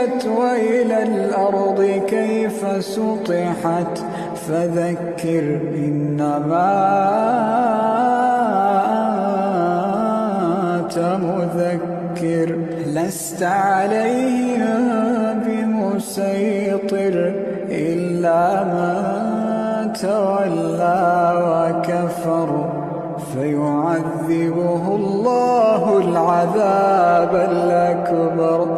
نصبت وإلى الأرض كيف سطحت فذكر إنما أنت مذكر لست عليهم بمسيطر إلا من تولى وكفر فيعذبه الله العذاب الأكبر